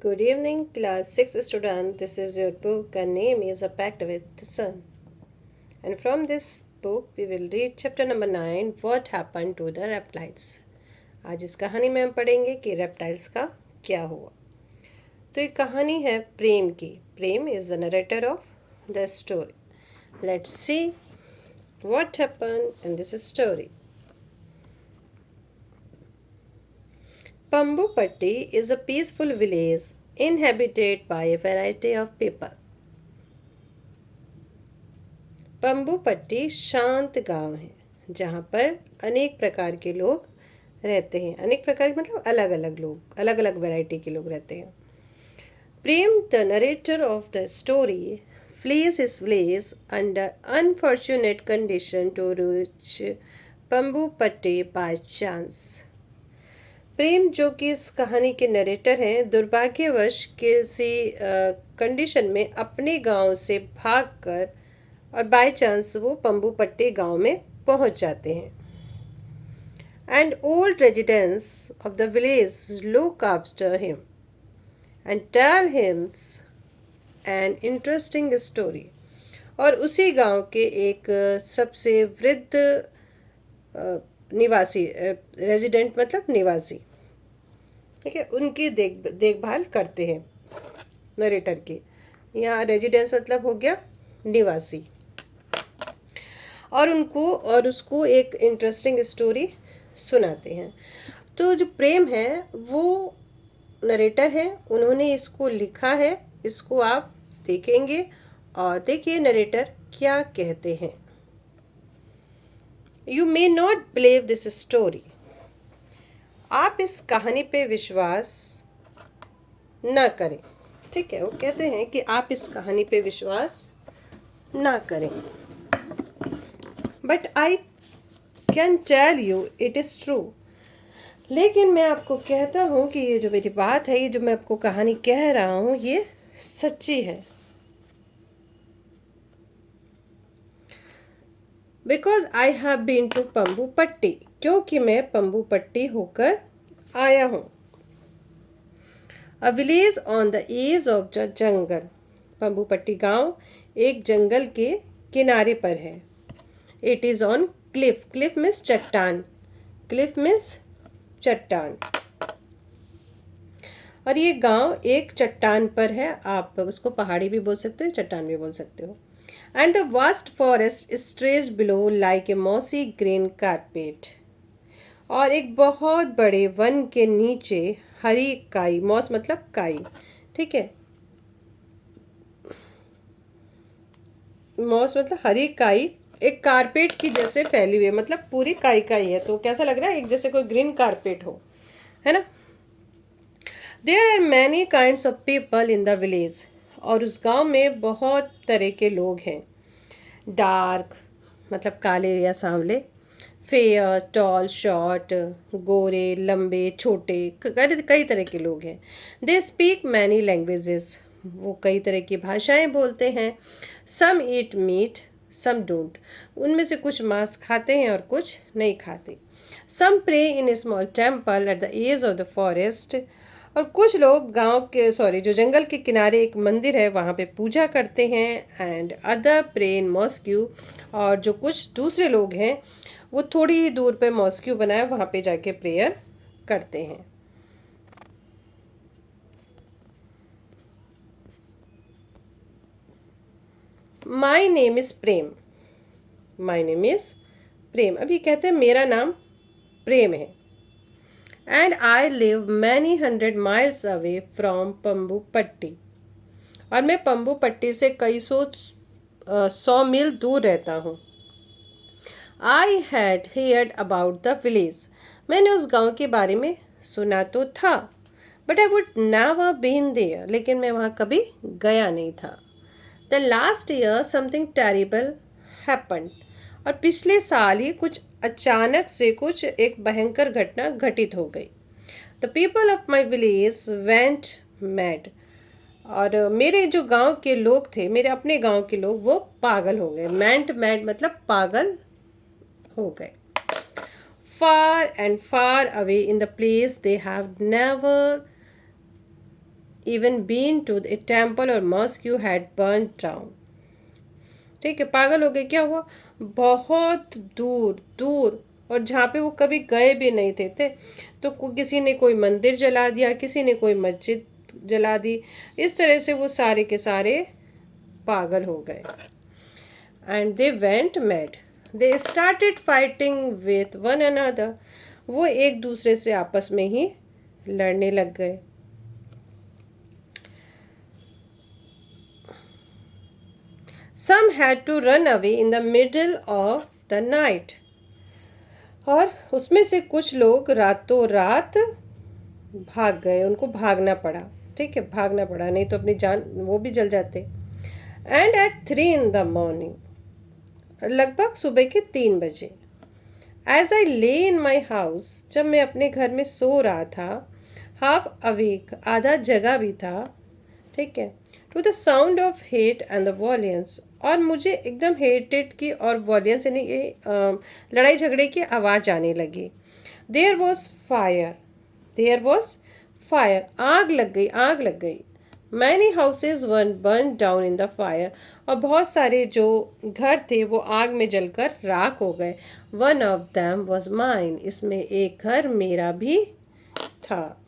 Good evening, class 6 student. This is your book and name is A Pact with the Sun. And from this book, we will read chapter number 9 What Happened to the Reptiles. आज इस कहानी में हम पढ़ेंगे कि reptiles का क्या हुआ। तो ये कहानी है प्रेम की। Prem is the narrator of the story. Let's see what happened in this story. Pambupatti is a peaceful village inhabited by a variety of people. पम्बूपट्टी शांत गांव है जहाँ पर अनेक प्रकार के लोग रहते हैं। अनेक प्रकार मतलब अलग अलग लोग, अलग अलग वैरायटी के लोग रहते हैं। Prem the narrator of the story flees his village under unfortunate condition to reach Pambupatti by chance. Prem जो कि इस कहानी के नरेटर हैं, दुर्भाग्यवश किसी कंडीशन में अपने गांव से भागकर और बाय चांस वो पम्बूपट्टी गांव में पहुंच जाते हैं। And old residents of the village look after him and tell him an interesting story. और उसी गांव के एक सबसे वृद्ध निवासी, रेजिडेंट मतलब निवासी, ठीक है, उनकी देखभाल करते हैं नरेटर की। यहाँ रेजिडेंस मतलब हो गया निवासी। और उसको एक इंटरेस्टिंग स्टोरी सुनाते हैं। तो जो प्रेम है वो नरेटर है, उन्होंने इसको लिखा है। इसको आप देखेंगे और देखिए नरेटर क्या कहते हैं। You may not believe this story. आप इस कहानी पे विश्वास न करें। ठीक है, वो कहते हैं कि आप इस कहानी पे विश्वास ना करें। But I can tell you it is true. लेकिन मैं आपको कहता हूँ कि ये जो मेरी बात है, ये जो मैं आपको कहानी कह रहा हूँ, ये सच्ची है। Because I have been to Pambupatti, क्योंकि मैं पम्बूपट्टी होकर आया हूँ। A village on the edge of the jungle. Pambupatti गांव एक जंगल के किनारे पर है। It is on cliff. Cliff means चट्टान। क्लिफ मीन्स चट्टान। और ये गांव एक चट्टान पर है। आप उसको पहाड़ी भी बोल सकते हो, चट्टान भी बोल सकते हो। And the vast forest stretch below like a mossy green carpet. और एक बहुत बड़े वन के नीचे हरी काई, मॉस मतलब काई, ठीक है, मॉस मतलब हरी काई एक कारपेट की जैसे फैली हुई है, मतलब पूरी काई काई है। तो कैसा लग रहा है, एक जैसे कोई ग्रीन कारपेट हो, है ना। There are many kinds of people in the village. और उस गांव में बहुत तरह के लोग हैं। डार्क मतलब काले या सांवले, फेयर, टॉल, शॉर्ट, गोरे, लंबे, छोटे, कई तरह के लोग हैं। They speak many languages. वो कई तरह की भाषाएं बोलते हैं। सम ईट मीट, सम डोंट। उनमें से कुछ मांस खाते हैं और कुछ नहीं खाते। Some pray in small temple at the edge of the forest. और कुछ लोग जो जंगल के किनारे एक मंदिर है वहाँ पे पूजा करते हैं। And other pray in mosque. और जो कुछ दूसरे लोग हैं वो थोड़ी ही दूर पे मॉस्क्यू बनाए, वहाँ पे जाके प्रेयर करते हैं। My name is Prem. My name is Prem. अभी कहते हैं मेरा नाम प्रेम है। And I live many 100 miles away from Pambupatti. और मैं पम्बूपट्टी से कई सौ मील दूर रहता हूँ। I had heard about the village. मैंने उस गांव के बारे में सुना तो था। But I would never been there. लेकिन मैं वहाँ कभी गया नहीं था। The last year something terrible happened. और पिछले साल ही कुछ अचानक से कुछ एक भयंकर घटना घटित हो गई। The people of my village went mad. और मेरे जो गांव के लोग थे, मेरे अपने गांव के लोग, वो पागल हो गए। मैड मतलब पागल हो गए। far and far away in the place they have never even been to a temple or mosque you had burned down. ठीक है, पागल हो गए, क्या हुआ, बहुत दूर दूर, और जहाँ पे वो कभी गए भी नहीं थे तो किसी ने कोई मंदिर जला दिया, किसी ने कोई मस्जिद जला दी, इस तरह से वो सारे के सारे पागल हो गए. And they went mad, they started fighting with one another, वो एक दूसरे से आपस में ही लड़ने लग गए. Some had to run away in the middle of the night. और उसमें से कुछ लोग रातों रात भाग गए, उनको भागना पड़ा. ठीक है, भागना पड़ा, नहीं तो अपनी जान वो भी जल जाते. And at 3 in the morning, लगभग सुबह के 3 बजे, एज आई ले इन माई हाउस, जब मैं अपने घर में सो रहा था, हाफ अवेक, आधा जगा भी था, ठीक है, to the sound of hate and the violence, और मुझे एकदम हेटेड की और वॉयलेंस यानी लड़ाई झगड़े की आवाज़ आने लगी. There was fire, there was fire, आग लग गई, आग लग गई. Many houses one burn down in the fire, और बहुत सारे जो घर थे वो आग में जलकर राख हो गए. One of them was mine, इसमें एक घर मेरा भी था.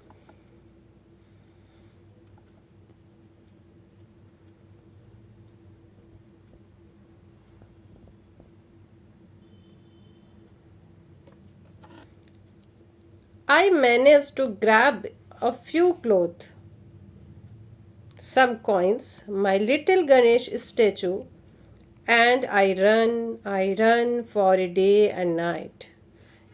I managed to grab a few clothes, some coins, my little Ganesh statue, and I run for a day and night.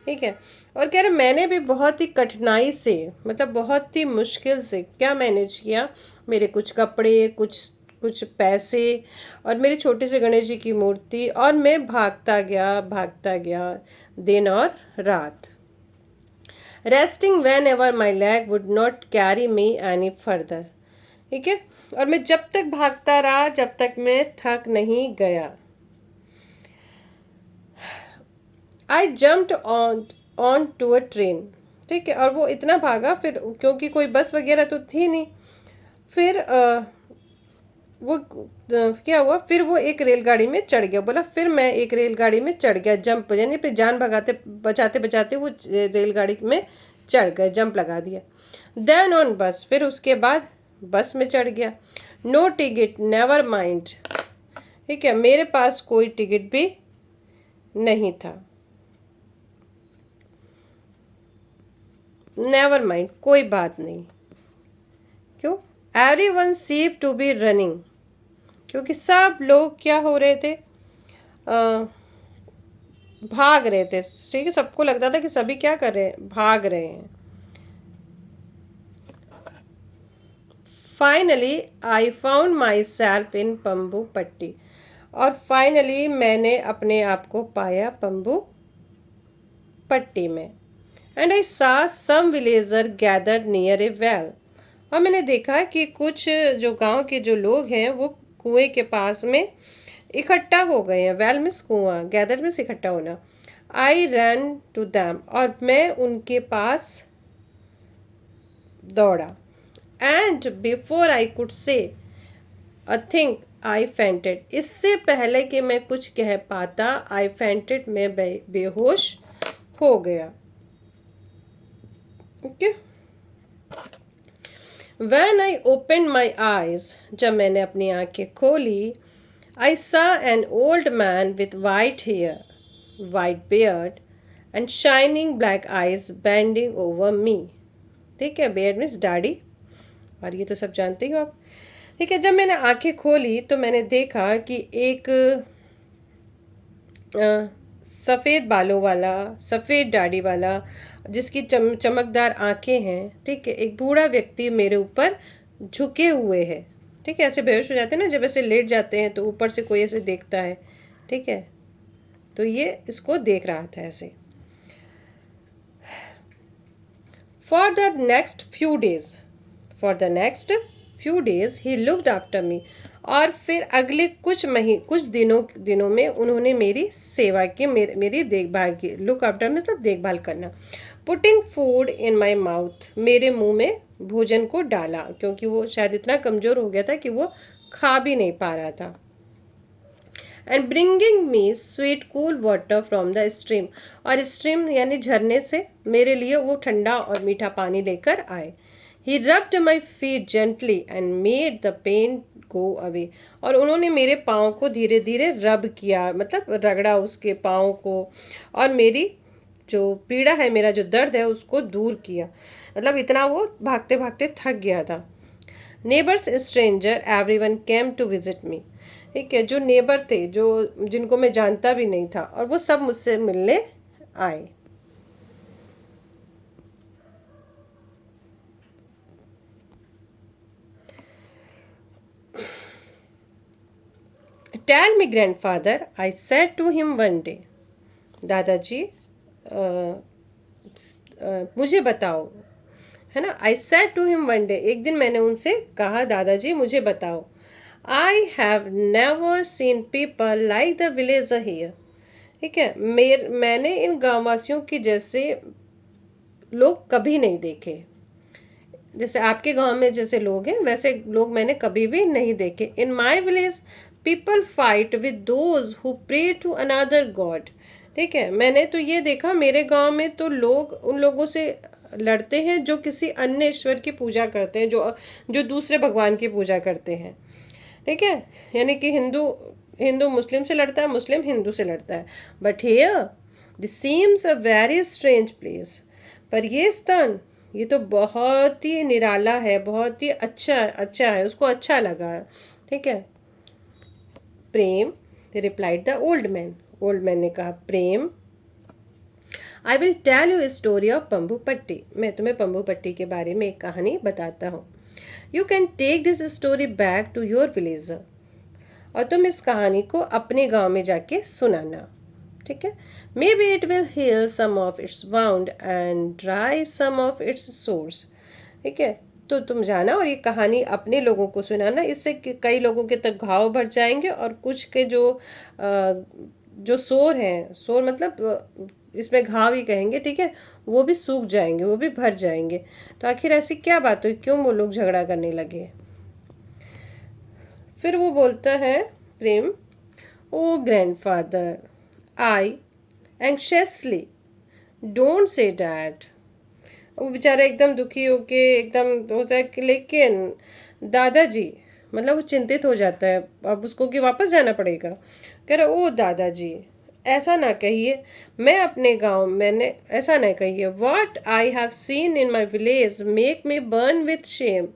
ठीक है, और कह रहे मैंने भी बहुत ही कठिनाई से, मतलब बहुत ही मुश्किल से क्या मैनेज किया, मेरे कुछ कपड़े, कुछ पैसे और मेरी छोटी सी गणेश जी की मूर्ति, और मैं भागता गया दिन और रात. Resting when ever my lag would not carry me any further. ठीक है, और मैं जब तक भागता रहा जब तक मैं थक नहीं गया. I jumped on to a train. ठीक है, और वो इतना भागा, फिर क्योंकि कोई बस वगैरह तो थी नहीं, फिर वो क्या हुआ, फिर वो एक रेलगाड़ी में चढ़ गया. बोला फिर मैं एक रेलगाड़ी में चढ़ गया, जंप, यानी फिर जान बचाते बचाते वो रेलगाड़ी में चढ़ गया, जंप लगा दिया. देन ऑन बस, फिर उसके बाद बस में चढ़ गया. No ticket, never mind. ठीक है, मेरे पास कोई टिकट भी नहीं था. नेवर माइंड, कोई बात नहीं. क्यों? Everyone seem to be running, क्योंकि सब लोग क्या हो रहे थे, भाग रहे थे. ठीक है, सबको लगता था कि सभी क्या कर रहे हैं, भाग रहे हैं. Finally I found my self in Pambupatti, और फाइनली मैंने अपने आप को पाया पंबू पट्टी में. And I saw some villager gathered near a well, और मैंने देखा कि कुछ जो गांव के जो लोग हैं वो कुएं के पास में इकट्ठा हो गए हैं. वेल मिस कुआं, गैदर मिस इकट्ठा होना. आई रन टू दैम, और मैं उनके पास दौड़ा. And before I could say a thing I fainted, इससे पहले कि मैं कुछ कह पाता, आई फेंटेड, मैं बेहोश हो गया. Okay. When I opened my eyes, जब मैंने अपनी आंखें खोली, I saw an old man with white hair, white beard and shining black eyes bending over me. ठीक है, beard means दाढ़ी, और ये तो सब जानते हो आप. ठीक है, जब मैंने आंखें खोली तो मैंने देखा कि एक सफ़ेद बालों वाला, सफ़ेद दाढ़ी वाला, जिसकी चमकदार आंखें हैं, ठीक है, एक बूढ़ा व्यक्ति मेरे ऊपर झुके हुए है. ठीक है, ऐसे बेहोश हो जाते हैं ना, जब ऐसे लेट जाते हैं तो ऊपर से कोई ऐसे देखता है. ठीक है, तो ये इसको देख रहा था ऐसे. For the next few days he looked after me, और फिर अगले कुछ दिनों में उन्होंने मेरी सेवा की, मेरी देखभाल की. लुक आफ्टर मतलब देखभाल करना. Putting food in my mouth, मेरे मुंह में भोजन को डाला, क्योंकि वो शायद इतना कमज़ोर हो गया था कि वो खा भी नहीं पा रहा था। And bringing me sweet cool water from the stream, और स्ट्रीम यानी झरने से मेरे लिए वो ठंडा और मीठा पानी लेकर आए। He rubbed my feet gently and made the pain go away, और उन्होंने मेरे पाँव को धीरे धीरे रब किया, मतलब रगड़ा उसके पाँव को, और मेरी जो पीड़ा है, मेरा जो दर्द है उसको दूर किया। मतलब इतना वो भागते भागते थक गया था। Neighbours stranger everyone came to visit me, ठीक है, जो नेबर थे, जो जिनको मैं जानता भी नहीं था, और वो सब मुझसे मिलने आए। Tell me grandfather, I said to him one day, दादाजी मुझे बताओ, है ना। I said to him one day, एक दिन मैंने उनसे कहा, दादाजी मुझे बताओ। I have never seen people like the village here, ठीक है, मैंने इन गांववासियों की जैसे लोग कभी नहीं देखे। जैसे आपके गांव में जैसे लोग हैं, वैसे लोग मैंने कभी भी नहीं देखे। In my village people fight with those who pray to another god, ठीक है, मैंने तो ये देखा, मेरे गांव में तो लोग उन लोगों से लड़ते हैं जो किसी अन्य ईश्वर की पूजा करते हैं, जो जो दूसरे भगवान की पूजा करते हैं, ठीक है। यानी कि हिंदू हिंदू मुस्लिम से लड़ता है, मुस्लिम हिंदू से लड़ता है। But here this seems a very strange place, पर ये स्थान, ये तो बहुत ही निराला है, बहुत ही अच्छा है, उसको अच्छा लगा है, ठीक है। Prem, replied the old man ने कहा, Prem, I will tell you story of Pambupatti, मैं तुम्हें पंबू पट्टी के बारे में एक कहानी बताता हूँ। You can take this story back to your village, और तुम इस कहानी को अपने गांव में जाके सुनाना, ठीक है। Maybe it will heal some of its wound and dry some of its source, ठीक है। तो तुम जाना और ये कहानी अपने लोगों को सुनाना, इससे कई लोगों के तक घाव भर जाएंगे, और कुछ के जो सोर हैं, सोर मतलब इसमें घाव ही कहेंगे, ठीक है, वो भी सूख जाएंगे, वो भी भर जाएंगे। तो आखिर ऐसी क्या बात हुई, क्यों वो लोग झगड़ा करने लगे। फिर वो बोलता है Prem, oh grandfather, I anxiously don't say that, वो बेचारा एकदम दुखी होके एकदम होता है कि, लेकिन दादाजी, मतलब वो चिंतित हो जाता है अब उसको कि वापस जाना पड़ेगा। कह रहा, ओ दादाजी ऐसा ना कहिए, मैं अपने गांव, मैंने ऐसा ना कहिए, what I have seen in my village make me burn with shame,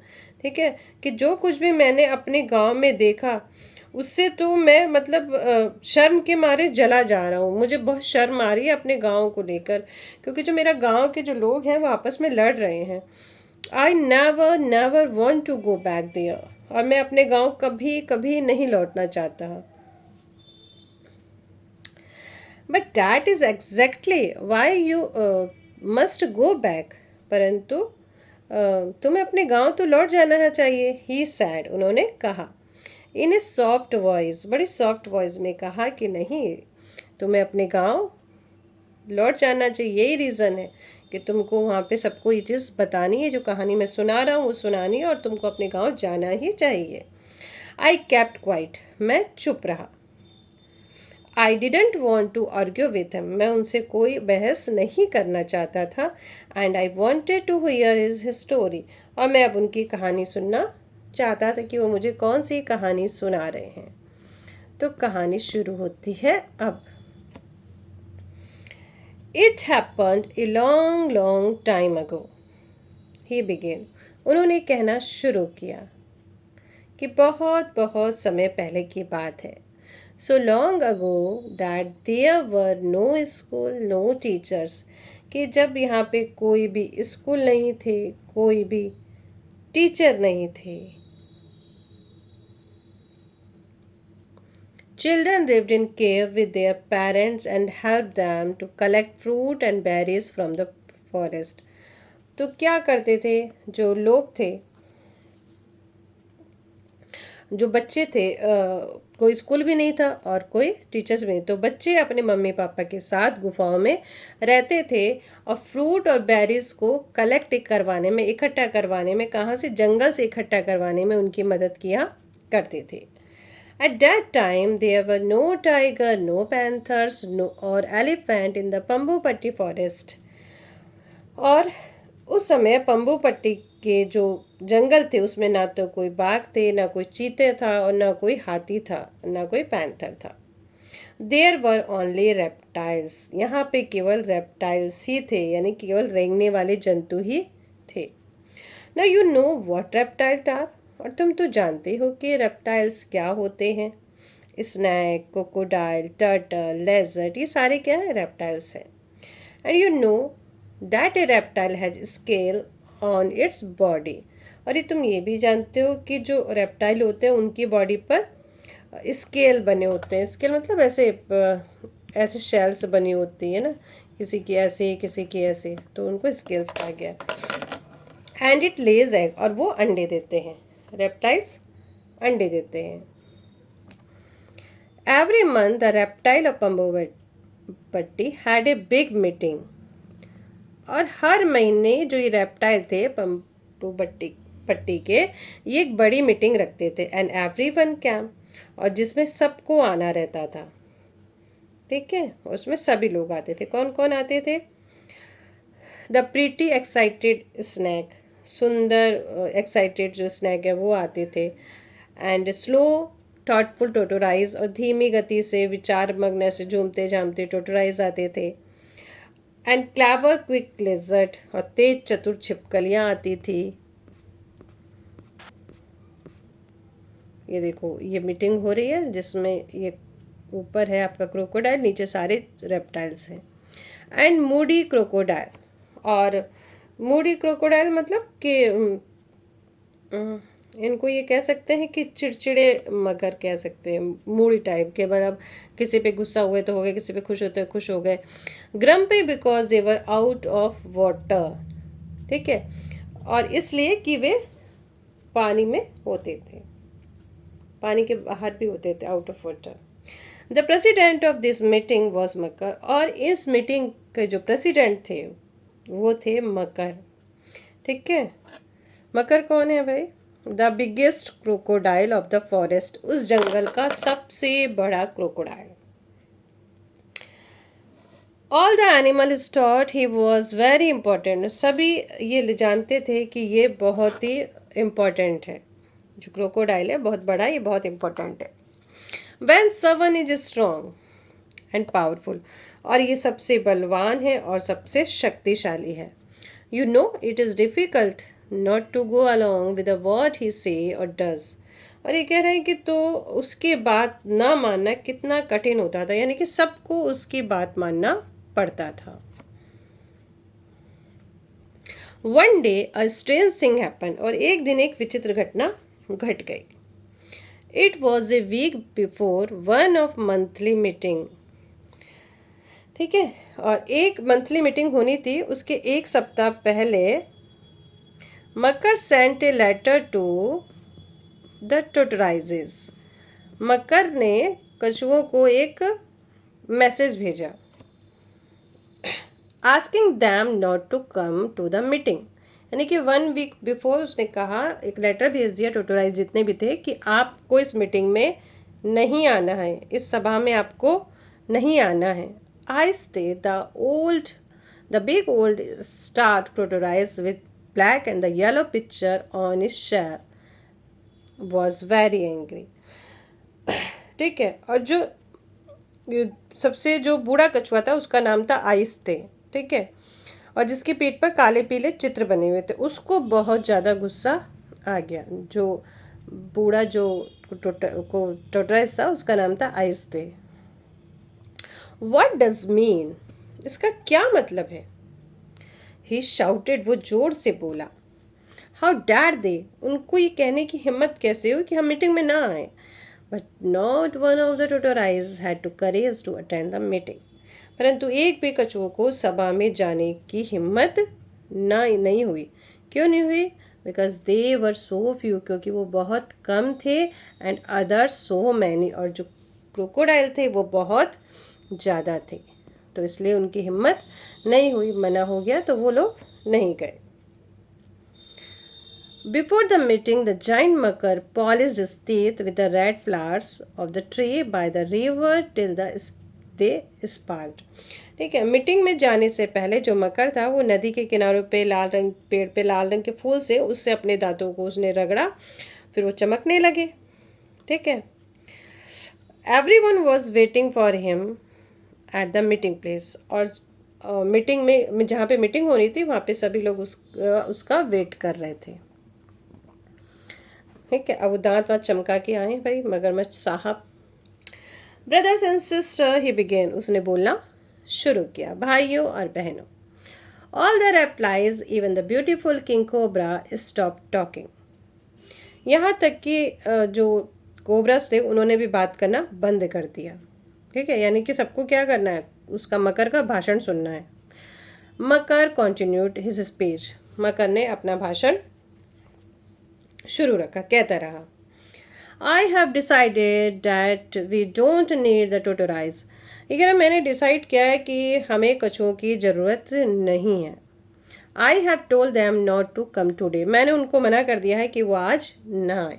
ठीक है, कि जो कुछ भी मैंने अपने गांव में देखा उससे तो मैं मतलब शर्म के मारे जला जा रहा हूँ, मुझे बहुत शर्म आ रही है अपने गांव को लेकर, क्योंकि जो मेरा गांव के जो लोग हैं वो आपस में लड़ रहे हैं। I never never want to go back there, और मैं अपने गांव कभी कभी नहीं लौटना चाहता। But that is exactly why you must go back, परंतु तुम्हें अपने गांव तो लौट जाना है चाहिए, ही सैड, उन्होंने कहा। इन ए सॉफ्ट वॉइस, बड़ी सॉफ्ट वॉइस में कहा कि नहीं, तुम्हें अपने गांव लौट जाना चाहिए, यही रीज़न है कि तुमको वहाँ पे सबको ये चीज़ बतानी है, जो कहानी मैं सुना रहा हूँ वो सुनानी है, और तुमको अपने गांव जाना ही चाहिए। आई केप्ट क्वाइट, मैं चुप रहा। I didn't want to argue with him, मैं उनसे कोई बहस नहीं करना चाहता था। And I wanted to hear his story, और मैं अब उनकी कहानी सुनना चाहता था कि वो मुझे कौन सी कहानी सुना रहे हैं। तो कहानी शुरू होती है अब। It happened a long long time ago, he begin, उन्होंने कहना शुरू किया कि बहुत बहुत समय पहले की बात है। So long ago that there were no school no teachers, कि जब यहाँ पे कोई भी स्कूल नहीं थे, कोई भी टीचर नहीं थे। Children lived in cave with their parents and helped them to collect fruit and berries from the forest. तो क्या करते थे जो लोग थे, जो बच्चे थे कोई स्कूल भी नहीं था और कोई टीचर्स भी नहीं, तो बच्चे अपने मम्मी पापा के साथ गुफाओं में रहते थे और फ्रूट और बेरीज को कलेक्ट करवाने में, इकट्ठा करवाने में, कहाँ से, जंगल से इकट्ठा करवाने में उनकी मदद किया करते थे. At that time, there were no tiger, no panthers, no or elephant in the Pambupatti forest. और उस समय पंबुपट्टी के जो जंगल थे उसमें ना तो कोई बाघ थे, ना कोई चीते था और ना कोई हाथी था, ना कोई पैंथर था. There were only reptiles. यहाँ पे केवल रेप्टाइल्स ही थे, यानी केवल रेंगने वाले जंतु ही थे. ना you know what reptiles are. और तुम तो जानते हो कि रेप्टाइल्स क्या होते हैं. स्नैक, क्रोकोडाइल, टर्टल, लेजर्ड, ये सारे क्या है, रेप्टाइल्स हैं. And you know that A reptile has scale on its body. और ये तुम ये भी जानते हो कि जो रेप्टाइल होते हैं उनकी बॉडी पर स्केल बने होते हैं. स्केल मतलब ऐसे ऐसे शेल्स बनी होती है ना, किसी की ऐसे किसी की ऐसे, तो उनको स्केल्स कहा गया. And it lays egg. और वो अंडे देते हैं, रेप्टाइल्स अंडे देते हैं. Every month the reptile of Pambupatti had a big meeting. और हर महीने जो ये रेप्टाइल थे पट्टी के, ये एक बड़ी मीटिंग रखते थे. And everyone came. और जिसमें सबको आना रहता था. ठीक है, उसमें सभी लोग आते थे. कौन कौन आते थे? The pretty excited snake. सुंदर एक्साइटेड जो स्नैक है वो आते थे. And slow thoughtful tortoise. और धीमी गति से विचार मग्न से झूमते झामते टोटोराइज आते थे. And clever quick lizard. और तेज चतुर छिपकलियाँ आती थी. ये देखो, ये मीटिंग हो रही है जिसमें ये ऊपर है आपका क्रोकोडाइल, नीचे सारे रेप्टाइल्स हैं. And Moody crocodile. और मूडी क्रोकोडाइल मतलब कि इनको ये कह सकते हैं कि चिड़चिड़े मगर कह सकते हैं, मूडी टाइप के. मतलब किसी पे गुस्सा हुए तो हो गए, किसी पे खुश होते हुए खुश हो गए. Grumpy because they were out of water. ठीक है, और इसलिए कि वे पानी में होते थे, पानी के बाहर भी होते थे, out of water. The president of this meeting was Makar. और इस मीटिंग के जो प्रेसिडेंट थे वो थे मकर. ठीक है, मकर कौन है भाई? The biggest crocodile of the forest. उस जंगल का सबसे बड़ा crocodile. All the animals thought he was very important. सभी ये जानते थे कि ये बहुत ही इम्पोर्टेंट है. जो क्रोकोडाइल है बहुत बड़ा, ये बहुत इम्पोर्टेंट है. When someone is strong and powerful. और ये सबसे बलवान है और सबसे शक्तिशाली है. You know it is difficult not to go along with what he say or does. और ये कह रहे हैं कि तो उसकी बात ना मानना कितना कठिन होता था, यानी कि सबको उसकी बात मानना पड़ता था. One day a strange thing happened. और एक दिन एक विचित्र घटना घट गई. It was a week before one of monthly meeting. ठीक है, और एक मंथली मीटिंग होनी थी, उसके एक सप्ताह पहले Makar sent a letter to the tortoises. Makar ने कछुओं को एक मैसेज भेजा, asking them not to come to the meeting. यानी कि 1 वीक बिफोर उसने कहा, एक लेटर भेज दिया टोटोराइज जितने भी थे कि आपको इस मीटिंग में नहीं आना है, इस सभा में आपको नहीं आना है. आहिस्ते the big old star tortoise with black and the yellow picture on his shell was very angry. ठीक है, और जो सबसे जो बूढ़ा कछुआ था उसका नाम था आहिस्ते. ठीक है, और जिसके पेट पर काले पीले चित्र बने हुए थे, उसको बहुत ज़्यादा गुस्सा आ गया. जो बूढ़ा जो टोटराइज था उसका नाम था आहिस्ते. What does mean. इसका क्या मतलब है? ही शाउटेड. वो जोर से बोला. हाउ डैर दे. उनको ये कहने की हिम्मत कैसे हुई कि हम मीटिंग में ना आए. But not one of the tortoise had to courage to attend the meeting. परंतु एक भी कछुओं को सभा में जाने की हिम्मत नहीं हुई. क्यों नहीं हुई? Because they were so few, क्योंकि वो बहुत कम थे, एंड अदर सो मैनी, और जो क्रोकोडाइल थे वो बहुत ज़्यादा थे, तो इसलिए उनकी हिम्मत नहीं हुई, मना हो गया, तो वो लोग नहीं गए. Before the meeting, the giant makar polished his teeth with the red flowers of the tree by the river till they sparkled. ठीक है, मीटिंग में जाने से पहले जो मकर था वो नदी के किनारों पे लाल रंग, पेड़ पे लाल रंग के फूल से उससे अपने दांतों को उसने रगड़ा, फिर वो चमकने लगे. ठीक है. Everyone was waiting for him at the meeting place. और मीटिंग में जहाँ पे मीटिंग हो रही थी वहाँ पे सभी लोग उसका वेट कर रहे थे. ठीक है. अब वो दांत वात चमका के आए भाई मगरमच्छ साहब. Brothers and sister he began, उसने बोलना शुरू किया, भाइयों और बहनों. All the reptiles even the beautiful king cobra stop talking. यहाँ तक कि जो कोबरास थे उन्होंने भी बात करना बंद कर दिया. ठीक है, यानी कि सबको क्या करना है, उसका मकर का भाषण सुनना है. Makar continued his speech. Makar ने अपना भाषण शुरू रखा, कहता रहा. I have decided that we don't need the tortoise. ये कह रहा मैंने डिसाइड किया है कि हमें कछुओं की ज़रूरत नहीं है. I have told them not to come today. मैंने उनको मना कर दिया है कि वो आज ना आए.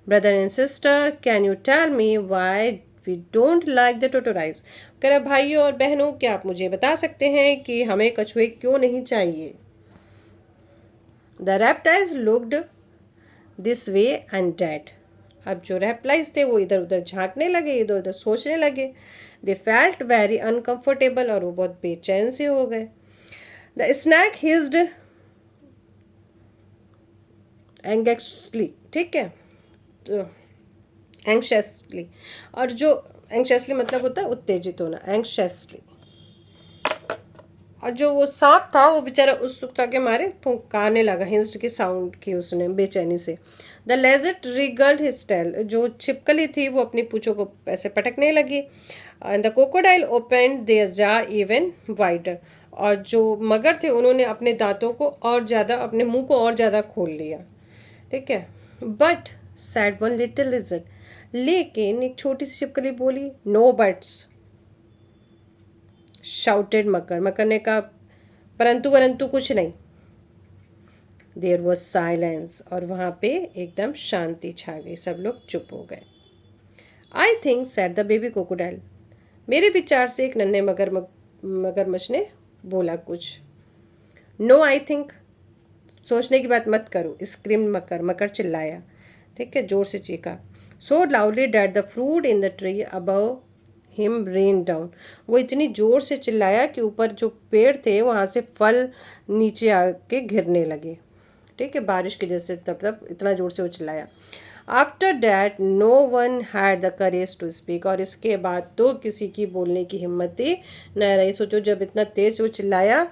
Brother and sister can you tell me why we don't like the tortoise. कह रहा भाइयों और बहनों क्या आप मुझे बता सकते हैं कि हमें कछुए क्यों नहीं चाहिए. The reptiles looked this way and that. अब जो रेप्टाइल्स थे वो इधर उधर झांकने लगे, इधर उधर सोचने लगे. दे फेल्ट वेरी अनकम्फर्टेबल, और वो बहुत बेचैन से हो गए. The snake hissed anxiously. ठीक है, तो एंग्शियसली, और जो एंग्शियसली मतलब होता है उत्तेजित होना, एंग्शियसली. और जो वो सांप था वो बेचारा उत्सुकता के मारे फुंकारने लगा, हिंस्ड की साउंड की उसने बेचैनी से. The lizard wriggled his tail. जो छिपकली थी वो अपनी पूंछों को ऐसे पटकने लगी. And the crocodile opened their jaw even wider. और जो मगर थे उन्होंने अपने दांतों को और ज़्यादा, अपने मुंह को और ज़्यादा खोल लिया. ठीक है. But said one little lizard. लेकिन एक छोटी सी छिपकली बोली, no buts shouted Makar. Makar ने कहा परंतु परंतु कुछ नहीं. There was silence. और वहाँ पे एकदम शांति छा गई, सब लोग चुप हो गए. I think said the baby crocodile. मेरे विचार से एक नन्हे मगरमच्छ ने बोला कुछ. No I think. सोचने की बात मत करो. स्क्रीम मकर. मकर चिल्लाया. ठीक है, जोर से चीखा. So loudly that the fruit in the tree above him rain down. वो इतनी ज़ोर से चिल्लाया कि ऊपर जो पेड़ थे वहाँ से फल नीचे आके गिरने लगे. ठीक है, बारिश की जैसे, तब इतना ज़ोर से वो चिल्लाया. After that no one had the courage to speak. और इसके बाद तो किसी की बोलने की हिम्मत ही न रही. सोचो, जब इतना तेज वो चिल्लाया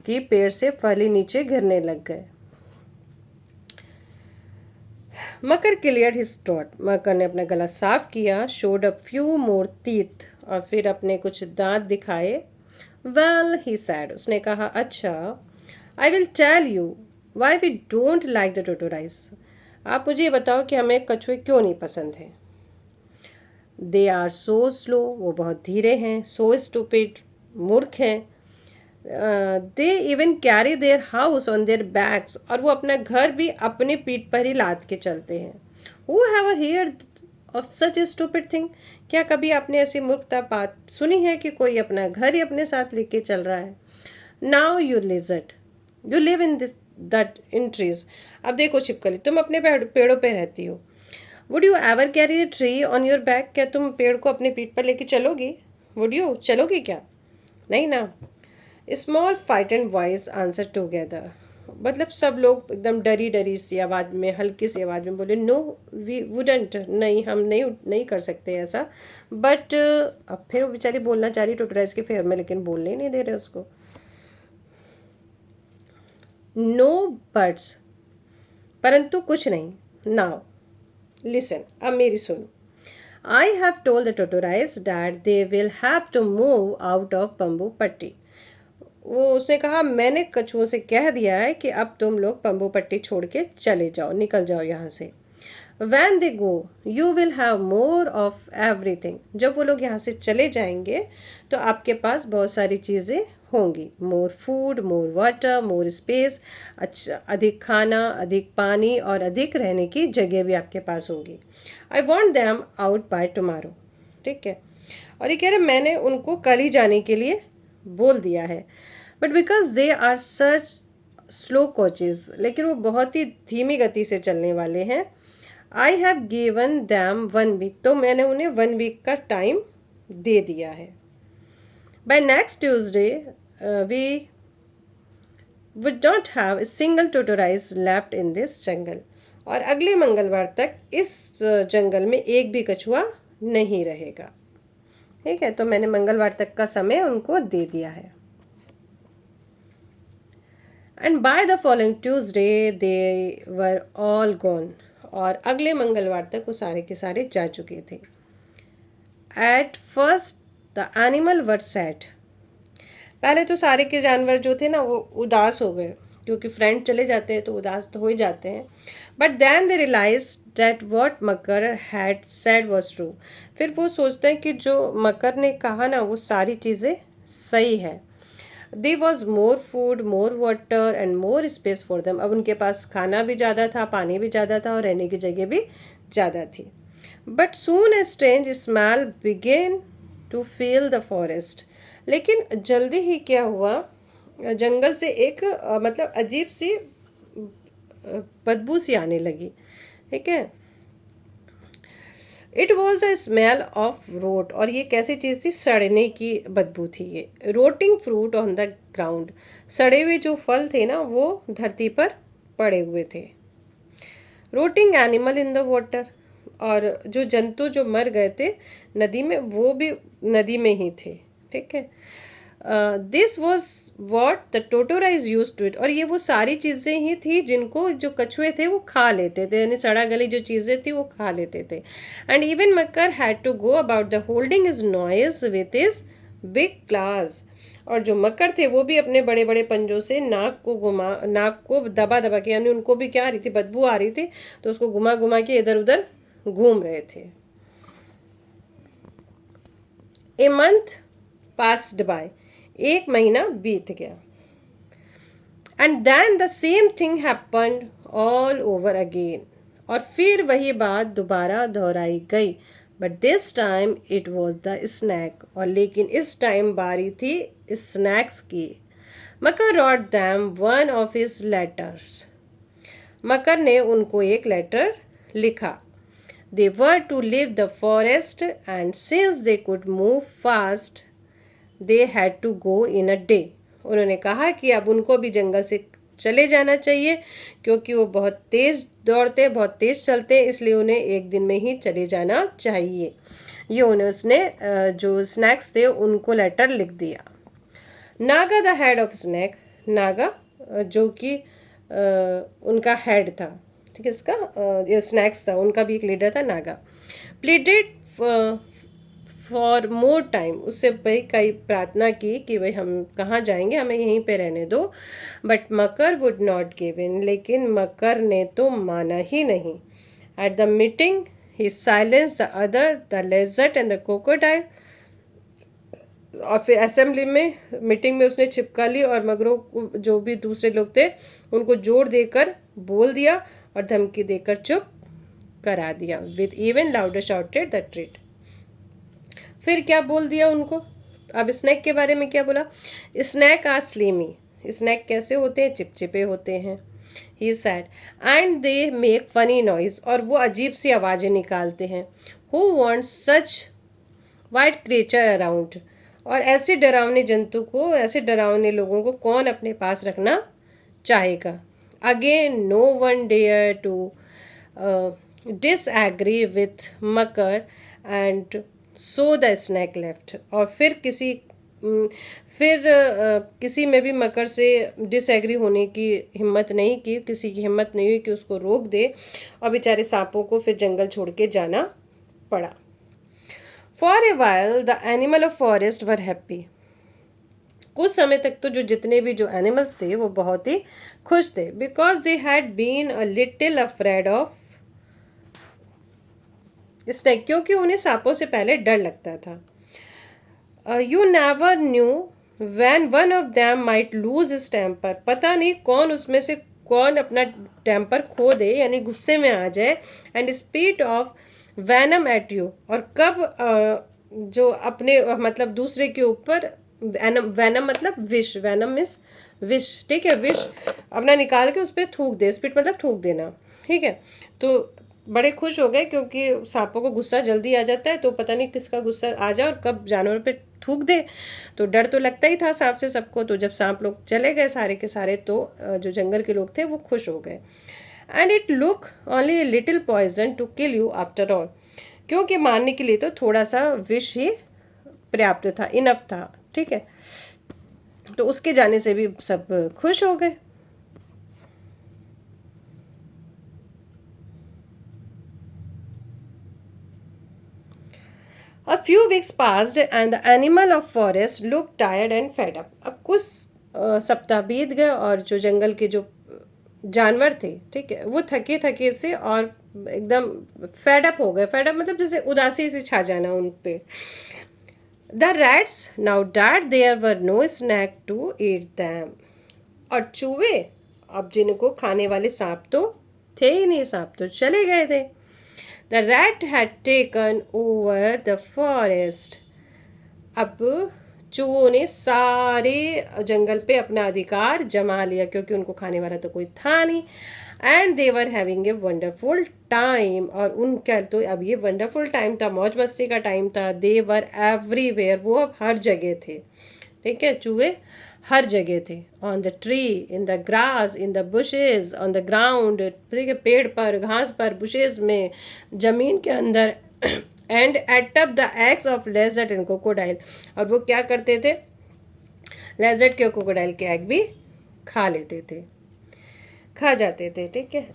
कि पेड़ से फल ही नीचे गिरने लग गए. Makar cleared his throat. Makar ने अपना गला साफ किया. Showed a few more teeth. और फिर अपने कुछ दांत दिखाए. Well he said. उसने कहा अच्छा, I will tell you why we don't like the tortoise. आप मुझे ये बताओ कि हमें कछुए क्यों नहीं पसंद हैं. They are so slow. वो बहुत धीरे हैं. So stupid. मूर्ख हैं. They even carry their house on their backs. और वो अपना घर भी अपने पीठ पर ही लाद के चलते हैं. Who have heard of such A stupid thing. क्या कभी आपने ऐसी मूर्खता बात सुनी है कि कोई अपना घर ही अपने साथ लेके चल रहा है. Now you lizard you live in this that in trees. अब देखो छिपकली, तुम अपने पेड़ों पे रहती हो. Would you ever carry a tree on your back. क्या तुम पेड़ को अपने पीठ पर लेके चलोगी. वुड यू, चलोगी क्या. नहीं ना. Small frightened voice answer together. मतलब सब लोग एकदम डरी डरी सी आवाज़ में, हल्की सी आवाज़ में बोले, नो वी वुडंट. नहीं, हम नहीं कर सकते ऐसा. बट अब फिर वो बेचारी बोलना चाह रही टोटोराइज के फेवर में, लेकिन बोलने ही नहीं दे रहे उसको. No buts. परंतु कुछ नहीं. Now listen. अब मेरी सुनो. I have told the tortoise that they will have to move out of Bambupatti. वो उसने कहा मैंने कछुओं से कह दिया है कि अब तुम लोग बम्बू पट्टी छोड़ के चले जाओ, निकल जाओ यहाँ से। When they go, you will have more of everything. जब वो लोग यहाँ से चले जाएंगे तो आपके पास बहुत सारी चीज़ें होंगी। मोर food, more water, more space, अच्छा अधिक खाना, अधिक पानी और अधिक रहने की जगह भी आपके पास होगी। I want them out by tomorrow. ठीक है, और ये कह रहे मैंने उनको कल ही जाने के लिए बोल दिया है। But because they are such slow coaches, लेकिन वो बहुत ही धीमी गति से चलने वाले हैं। I have given them 1 week, तो मैंने उन्हें 1 वीक का टाइम दे दिया है। By next Tuesday we would not have a single tortoise left in this jungle, और अगले मंगलवार तक इस जंगल में एक भी कछुआ नहीं रहेगा। ठीक है, तो मैंने मंगलवार तक का समय उनको दे दिया है। And by the following Tuesday they were all gone, और अगले मंगलवार तक वो सारे के सारे जा चुके थे। At first the animal were sad, पहले तो सारे के जानवर जो थे ना वो उदास हो गए, क्योंकि फ्रेंड चले जाते हैं तो उदास तो हो ही जाते हैं। But then they realise that what Makar had said was true, फिर वो सोचते हैं कि जो मकर ने कहा ना वो सारी चीज़ें सही है। They was more food, more water and more space for them, अब उनके पास खाना भी ज़्यादा था, पानी भी ज़्यादा था और रहने की जगह भी ज़्यादा थी। But soon a strange smell began to fill the forest, लेकिन जल्दी ही क्या हुआ, जंगल से एक मतलब अजीब सी बदबू सी आने लगी। ठीक है, it was a smell of rot, और ये कैसी चीज़ थी, सड़ने की बदबू थी ये। रोटिंग फ्रूट ऑन द ग्राउंड, सड़े हुए जो फल थे ना वो धरती पर पड़े हुए थे। रोटिंग एनिमल इन द वाटर, और जो जंतु जो मर गए थे नदी में वो भी नदी में ही थे। ठीक है, this was what the tortoise use to eat, और ये वो सारी चीज़ें ही थी जिनको जो कछुए थे वो खा लेते थे, यानी सड़ा गली जो चीज़ें थी वो खा लेते थे। And even Makar had to go about the holding is noise with is big class, और जो मकर थे वो भी अपने बड़े बड़े पंजों से नाक को दबा दबा के, यानी उनको भी क्या आ रही थी, बदबू आ रही थी, तो उसको घुमा घुमा के इधर उधर घूम रहे थे। ए मंथ पास्ड बाय, एक महीना बीत गया। And then the same thing happened all over again, और फिर वही बात दोबारा दोहराई गई। But this time it was the snake, और लेकिन इस टाइम बारी थी स्नैक्स की। Makar wrote them one of his letters, Makar ने उनको एक लेटर लिखा। They were to leave the forest, and since they could move fast, they had to go in a day. उन्होंने कहा कि अब उनको भी जंगल से चले जाना चाहिए, क्योंकि वो बहुत तेज़ दौड़ते, बहुत तेज़ चलते, इसलिए उन्हें एक दिन में ही चले जाना चाहिए। ये उसने जो स्नैक्स थे उनको लेटर लिख दिया। Naga the head of snack, Naga जो कि उनका हेड था, ठीक है, इसका ये स्नैक्स था, उनका भी एक लीडर था Naga. Pleaded for more time, उससे भाई कई प्रार्थना की कि भाई हम कहाँ जाएंगे, हमें यहीं पे रहने दो। But Makar would not give in, लेकिन मकर ने तो माना ही नहीं। At the meeting he silenced the other, the lizard and the crocodile, और फिर असेंबली में मीटिंग में उसने छिपकली और मगरों को, जो भी दूसरे लोग थे, उनको जोर देकर बोल दिया और धमकी देकर चुप करा दिया। With even louder shouted the treat, फिर क्या बोल दिया उनको। अब स्नैक के बारे में क्या बोला, स्नैक आर स्लीमी, स्नैक कैसे होते हैं, चिपचिपे होते हैं। He said and they make funny noise, और वो अजीब सी आवाज़ें निकालते हैं। Who wants such white creature around, और ऐसे डरावने जंतु को, ऐसे डरावने लोगों को कौन अपने पास रखना चाहेगा। Again no one dare to disagree with Makar and so the snake left, और फिर किसी में भी मकर से डिसएग्री होने की हिम्मत नहीं की, किसी की हिम्मत नहीं हुई कि उसको रोक दे, और बेचारे सांपों को फिर जंगल छोड़ के जाना पड़ा। For a while the animal of forest were happy, कुछ समय तक तो जो जितने भी जो एनिमल्स थे वो बहुत ही खुश थे, because they had been a little afraid of snake, क्योंकि उन्हें सांपों से पहले डर लगता था। You never knew when one of them might lose his temper, पता नहीं कौन उसमें से कौन अपना टेम्पर खो दे यानी गुस्से में आ जाए, and spit of venom at you, और कब जो अपने मतलब दूसरे के ऊपर वैनम, वैनम मतलब विष, वैनम मीन्स विष, ठीक है, विष अपना निकाल के उस पर थूक दे, स्पीट मतलब थूक देना, ठीक है। तो बड़े खुश हो गए क्योंकि सांपों को गुस्सा जल्दी आ जाता है, तो पता नहीं किसका गुस्सा आ जाए और कब जानवर पे थूक दे, तो डर तो लगता ही था सांप से सबको। तो जब सांप लोग चले गए सारे के सारे, तो जो जंगल के लोग थे वो खुश हो गए। And it look only little poison to kill you after all, क्योंकि मारने के लिए तो थोड़ा सा विष ही पर्याप्त था, इनफ था, ठीक है। तो उसके जाने से भी सब खुश हो गए। A few weeks passed and the animal of forest looked tired and fed up. अब कुछ सप्ताह बीत गए और जो जंगल के जो जानवर थे, ठीक है, वो थके थके से और एकदम फेड अप हो गए। फेड अप मतलब जैसे उदासी से छा जाना उन पे। The rats now that there were no snake to eat them, और चूहे, अब जिनको खाने वाले सांप तो थे ही नहीं, सांप तो चले गए थे। The rat had taken over the forest. अब चूहों ने सारे जंगल पे अपना अधिकार जमा लिया, क्योंकि उनको खाने वाला तो कोई था नहीं। And they were having a wonderful time, और उनका तो अब ये वंडरफुल टाइम था, मौज मस्ती का टाइम था। दे वर एवरीवेयर, वो अब हर जगह थे, ठीक है, चूहे हर जगह थे। On the tree, in the grass, in the bushes, on the ground, पेड़ पर, घास पर, बुशेज में, जमीन के अंदर। And ate up the eggs of lizard and crocodile, और वो क्या करते थे, लेजर्ट के क्रोकोडाइल के एग भी खा लेते थे, खा जाते थे, ठीक है।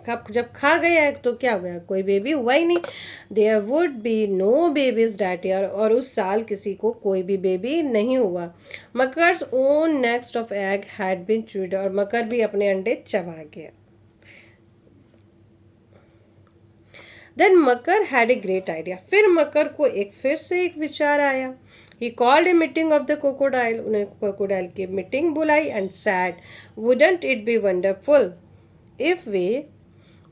कब जब खा गया एग तो क्या हो गया, कोई बेबी हुआ ही नहीं। There would be no babies that year, और उस साल किसी को कोई भी बेबी नहीं हुआ। Makar's own nest of egg had been chewed, और मकर भी अपने अंडे चबा गया। Then Makar had a great idea, फिर मकर को फिर से एक विचार आया। He called a meeting of the crocodile, उन्हें क्रोकोडाइल की मीटिंग बुलाई। And said wouldn't it be wonderful if we,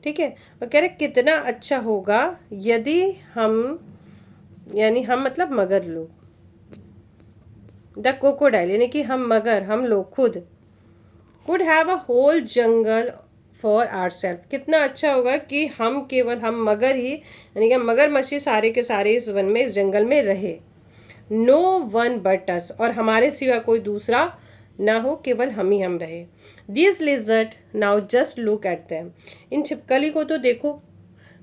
ठीक है, और कह रहे कितना अच्छा होगा यदि हम, यानी हम मतलब मगर लोग, द क्रोकोडाइल यानी कि हम मगर, हम लोग खुद, could have a whole jungle for ourselves, कितना अच्छा होगा कि हम केवल, हम मगर ही, यानी कि मगरमच्छी सारे के सारे इस वन में, इस जंगल में रहे। नो वन बट अस, और हमारे सिवा कोई दूसरा ना हो, केवल हम ही हम रहे। This lizard now just look at them, इन छिपकली को तो देखो।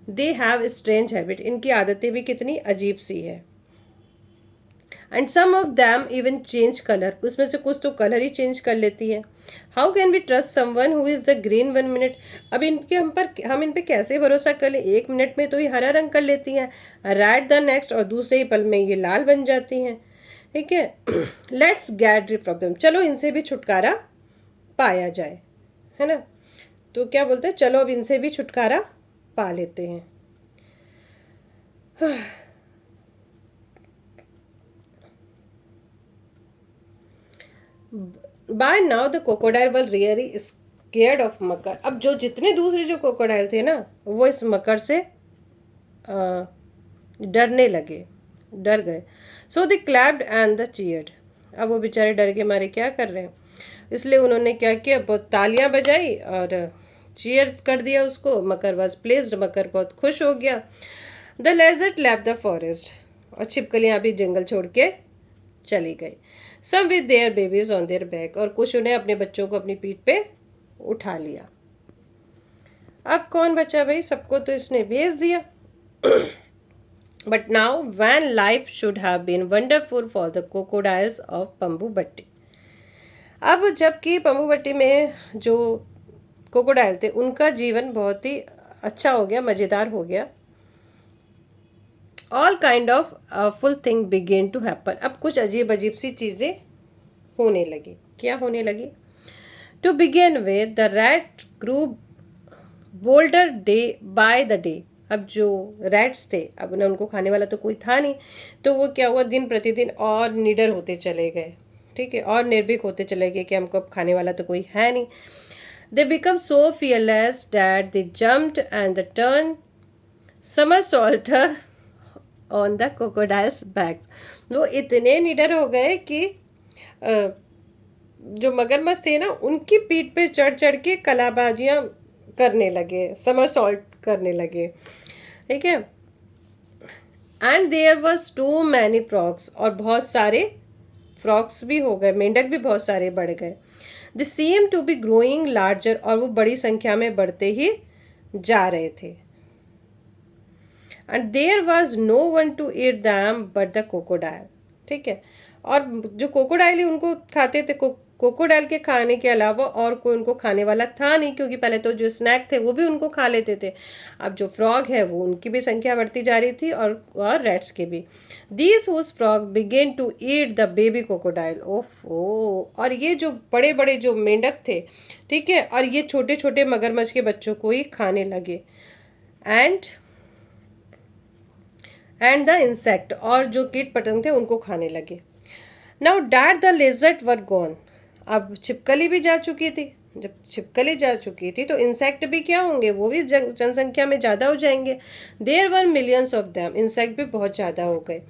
दे हैव स्ट्रेंज हैबिट, इनकी आदतें भी कितनी अजीब सी है। And some of them even change colour, उसमें से कुछ तो कलर ही चेंज कर लेती है। How can we trust someone who is the green 1 minute, अब इनके हम इन पे कैसे भरोसा कर ले, 1 मिनट में तो ये हरा रंग कर लेती हैं, रेड द नेक्स्ट, और दूसरे ही पल में ये लाल बन जाती हैं, ठीक है। Let's get rid of them, चलो इनसे भी छुटकारा पाया जाए, है ना। तो क्या बोलते हैं, चलो अब इनसे भी छुटकारा पा लेते हैं। By now the crocodile were really scared of Makar, अब जो जितने दूसरे जो क्रोकोडाइल थे ना, वो इस मकर से डरने लगे, डर गए। सो दे क्लैप्ड एंड द चीयर्ड, अब वो बेचारे डर के मारे क्या कर रहे हैं, इसलिए उन्होंने क्या किया, बहुत तालियां बजाई और चीयर कर दिया उसको। मकर वॉज प्लेस्ड, मकर बहुत खुश हो गया। द लेजर्ड लैप द फॉरेस्ट, और छिपकलियाँ भी जंगल छोड़ के चली गई। सब with their babies on their back, और कुछ उन्हें अपने बच्चों को अपनी पीठ पे उठा लिया। अब कौन बचा भाई, सबको तो इसने भेज दिया। But now when life should have been wonderful for the crocodiles of Pambubatti, अब जबकि पंबुबट्टी में जो क्रोकोडाइल थे उनका जीवन बहुत ही अच्छा हो गया, मज़ेदार हो गया। All kind of full thing began to happen, अब कुछ अजीब अजीब सी चीज़ें होने लगी। क्या होने लगी? To begin with the rat grew bolder day by the day. अब जो रैट्स थे, अब ना उनको खाने वाला तो कोई था नहीं, तो वो क्या हुआ, दिन प्रतिदिन और निडर होते चले गए, ठीक है, और निर्भीक होते चले गए कि हमको अब खाने वाला तो कोई है नहीं। They become so fearless that they jumped and the turn somersaults on the crocodiles back. वो इतने निडर हो गए कि जो मगरमच्छ थे ना, उनकी पीठ पे चढ़ चढ़ के कलाबाजियां करने लगे, समरसॉल्ट करने लगे, ठीक है। And there was too many frogs, और बहुत सारे फ्रॉक्स भी हो गए, मेंढक भी बहुत सारे बढ़ गए। They seem to be growing larger, और वो बड़ी संख्या में बढ़ते ही जा रहे थे। And there was no one to eat them but the crocodile, ठीक है। और जो क्रोकोडाइल है उनको खाते थे, क्रोकोडाइल के खाने के अलावा और कोई उनको खाने वाला था नहीं, क्योंकि पहले तो जो स्नैक थे वो भी उनको खा लेते थे। अब जो फ्रॉग है वो उनकी भी संख्या बढ़ती जा रही थी, और रैट्स के भी। These huge frog began to eat the baby crocodile. ओहो, और ये जो बड़े बड़े जो मेंढक थे, ठीक है, और ये छोटे छोटे मगरमच्छ के बच्चों को ही खाने लगे। एंड द इंसेक्ट, और जो कीट पतंग थे उनको खाने लगे। Now that the लेजर्ड were gone. अब छिपकली भी जा चुकी थी। जब छिपकली जा चुकी थी तो इंसेक्ट भी क्या होंगे, वो भी जनसंख्या में ज़्यादा हो जाएंगे। There were millions of them, insect भी बहुत ज़्यादा हो गए।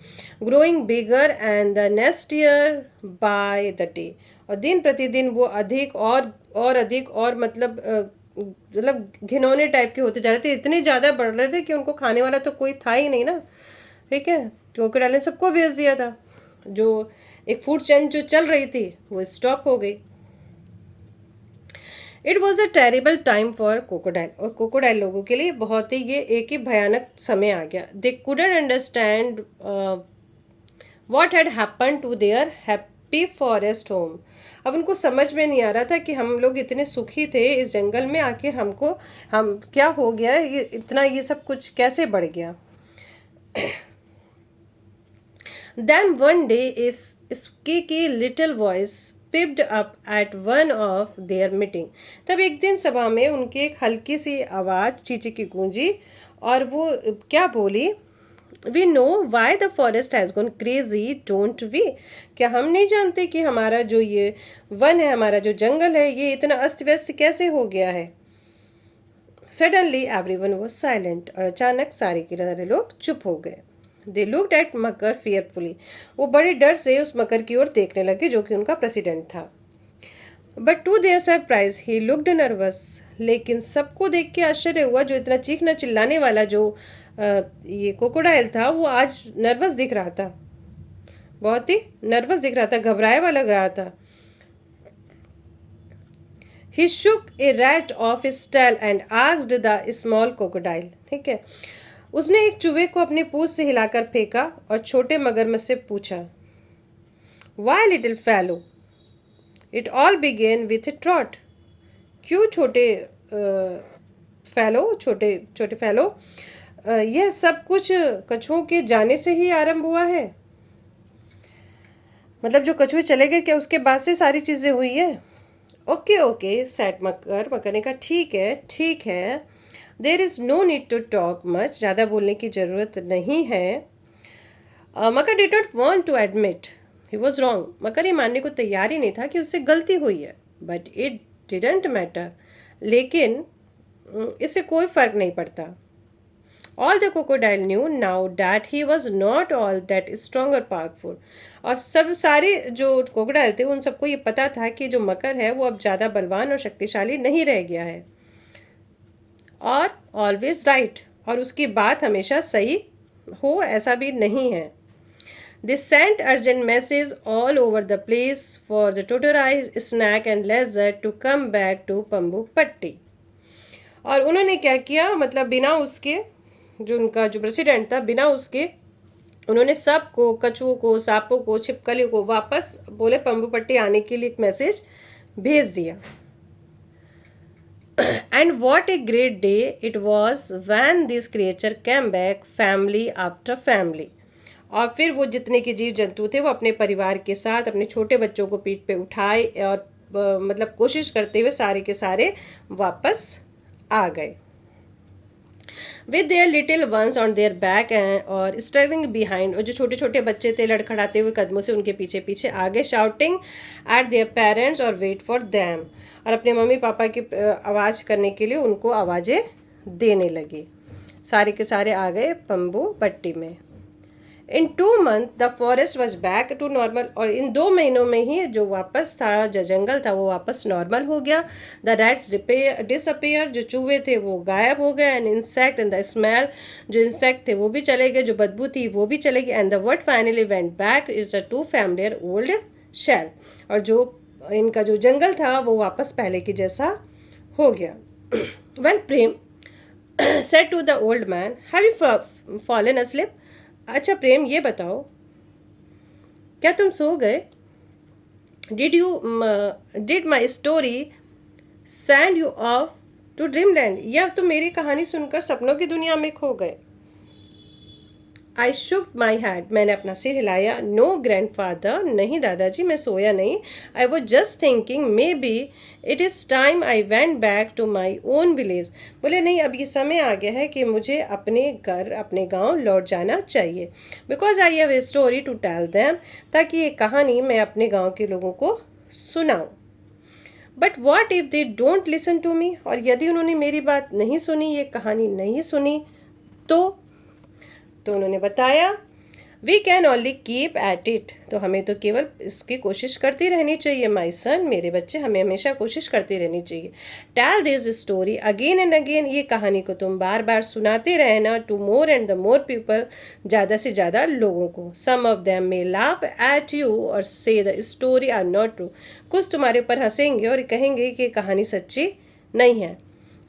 Growing bigger and the next year by the day, और दिन प्रतिदिन वो अधिक और अधिक और मतलब घिनौने टाइप के होते जा रहे थे, इतने ज़्यादा बढ़ रहे थे कि उनको खाने वाला तो कोई था ही नहीं ना, ठीक है। क्रोकोडाइल ने सबको बेच दिया था। जो एक फूड चेन जो चल रही थी वो स्टॉप हो गई। It was a terrible time for crocodile, और क्रोकोडाइल लोगों के लिए बहुत ही ये एक ही भयानक समय आ गया। They couldn't understand what had happen to their happy forest home. अब उनको समझ में नहीं आ रहा था कि हम लोग इतने सुखी थे इस जंगल में, आखिर हम क्या हो गया, ये इतना ये सब कुछ कैसे बढ़ गया। Then one day a squeaky little voice pipped up at one of their meeting. तब एक दिन सभा में उनकी एक हल्की सी आवाज़ चींची की गूंजी, और वो क्या बोली, We know why the forest has gone crazy, don't we? क्या हम नहीं जानते कि हमारा जो ये वन है, हमारा जो जंगल है, ये इतना अस्त व्यस्त कैसे हो गया है। Suddenly everyone was silent, और अचानक सारे के सारे लोग चुप हो गए। They looked at Makar fearfully. वो बड़े डर से उस मकर की ओर देखने लगे जो कि उनका प्रेसिडेंट था। But to their surprise, he looked nervous. लेकिन सबको देख के आश्चर्य हुआ, जो इतना चीखना चिल्लाने वाला जो ये क्रोकोडाइल था, वो आज नर्वस दिख रहा था, बहुत ही नर्वस दिख रहा था, घबराए हुआ लग रहा था। He shook a rat off his tail and asked the small crocodile. ठीक है, उसने एक चूहे को अपनी पूंछ से हिलाकर फेंका और छोटे मगरमच्छ से पूछा, Why little fellow? It all began with a trot. क्यों छोटे छोटे फैलो, यह सब कुछ कछुओं के जाने से ही आरंभ हुआ है। मतलब जो कछुए चले गए, क्या उसके बाद से सारी चीजें हुई है? ओके सेट मकर ने कहा ठीक है, there is no need to talk much, ज़्यादा बोलने की ज़रूरत नहीं है। Makar did not want to admit he was wrong. Makar ये मानने को तैयार ही नहीं था कि उससे गलती हुई है, बट इट डिडंट मैटर, लेकिन इससे कोई फर्क नहीं पड़ता। All the crocodile new now that he was not all that strong और पावरफुल, और सारे जो क्रोकोडाइल थे उन सबको ये पता था कि जो मकर है वो अब ज़्यादा बलवान और शक्तिशाली नहीं रह गया है, और ऑलवेज राइट, और उसकी बात हमेशा सही हो ऐसा भी नहीं है। They sent urgent messages all over the place for the Tortoise, Snack and Lizard to come back to Pambu Patti. और उन्होंने क्या किया, मतलब बिना उसके, जो उनका जो प्रेसिडेंट था, बिना उसके उन्होंने सबको, कछुओं को, सांपों को, छिपकलियों को वापस बोले पम्बू पट्टी आने के लिए एक मैसेज भेज दिया। And what a great day it was when this creature came back, family after family. और फिर वो जितने के जीव जंतु थे वो अपने परिवार के साथ अपने छोटे बच्चों को पीठ पे उठाए और मतलब कोशिश करते हुए सारे के सारे वापस आ गए with their little ones on their back और स्ट्रगलिंग बिहाइंड। और जो छोटे छोटे बच्चे थे लड़खड़ाते हुए कदमों से उनके पीछे पीछे आगे, शाउटिंग एट देयर पेरेंट्स और वेट फॉर देम। और अपने मम्मी पापा की आवाज़ करने के लिए उनको आवाज़ें देने लगे। सारे के सारे आ गए बम्बू पट्टी में। In 2 months the forest was back to normal. और इन 2 महीनों में ही जो वापस था, जो जंगल था वो वापस नॉर्मल हो गया। द रैट्स डिसअपियर, जो चूहे थे वो गायब हो गए। And insect and the smell, जो इंसेक्ट थे वो भी चले गए, जो बदबू थी वो भी चले गई। And the word finally went back is a to familiar old shell. और जो इनका जो जंगल था वो वापस पहले की जैसा हो गया। Well Prem said to the old man, have you fallen asleep? अच्छा प्रेम, ये बताओ क्या तुम सो गए? Did my story send you off to dreamland? या तुम मेरी कहानी सुनकर सपनों की दुनिया में खो गए? I shook my head, मैंने अपना सिर हिलाया। No grandfather, नहीं दादाजी, मैं सोया नहीं। I was just thinking maybe it is time I went back to my own village. बोले नहीं, अब ये समय आ गया है कि मुझे अपने घर अपने गांव लौट जाना चाहिए। Because I have a story to tell them, ताकि ये कहानी मैं अपने गांव के लोगों को सुनाऊं। But what if they don't listen to me? और यदि उन्होंने मेरी बात नहीं सुनी, ये कहानी नहीं सुनी, तो उन्होंने बताया we can only keep at it, तो हमें तो केवल इसकी कोशिश करती रहनी चाहिए। माई सन, मेरे बच्चे, हमें हमेशा कोशिश करती रहनी चाहिए। Tell this story again and again, ये कहानी को तुम बार बार सुनाते रहना। To more and the more people, ज़्यादा से ज़्यादा लोगों को। Some of them may laugh at you और say the story are not true, कुछ तुम्हारे ऊपर हंसेंगे और कहेंगे कि कहानी सच्ची नहीं है।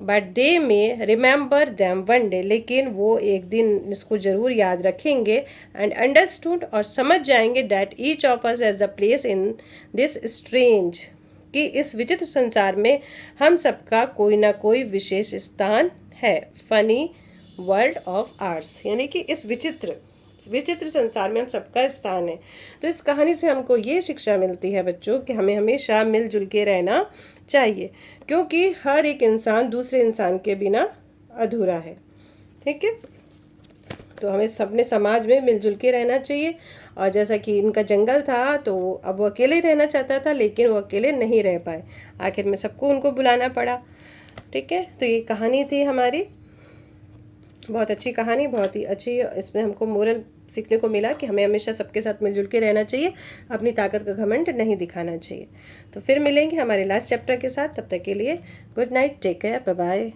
बट दे में रिमेंबर दैम वन डे, लेकिन वो एक दिन इसको ज़रूर याद रखेंगे। एंड अंडरस्टूड, और समझ जाएंगे that each of us as the place in this strange, कि इस विचित्र संसार में हम सबका कोई ना कोई विशेष स्थान है। फनी वर्ल्ड ऑफ आर्ट्स, यानी कि इस विचित्र संसार में हम सबका स्थान है। तो इस कहानी से हमको ये शिक्षा मिलती है बच्चों कि हमें हमेशा मिलजुल के रहना चाहिए, क्योंकि हर एक इंसान दूसरे इंसान के बिना अधूरा है। ठीक है, तो हमें सबने समाज में मिलजुल के रहना चाहिए। और जैसा कि इनका जंगल था, तो अब वो अकेले रहना चाहता था, लेकिन वो अकेले नहीं रह पाए, आखिर में सबको उनको बुलाना पड़ा। ठीक है, तो ये कहानी थी हमारी, बहुत अच्छी कहानी, बहुत ही अच्छी। इसमें हमको मोरल सीखने को मिला कि हमें हमेशा सबके साथ मिलजुल के रहना चाहिए, अपनी ताकत का घमंड नहीं दिखाना चाहिए। तो फिर मिलेंगे हमारे लास्ट चैप्टर के साथ, तब तक के लिए good night, take care, bye bye.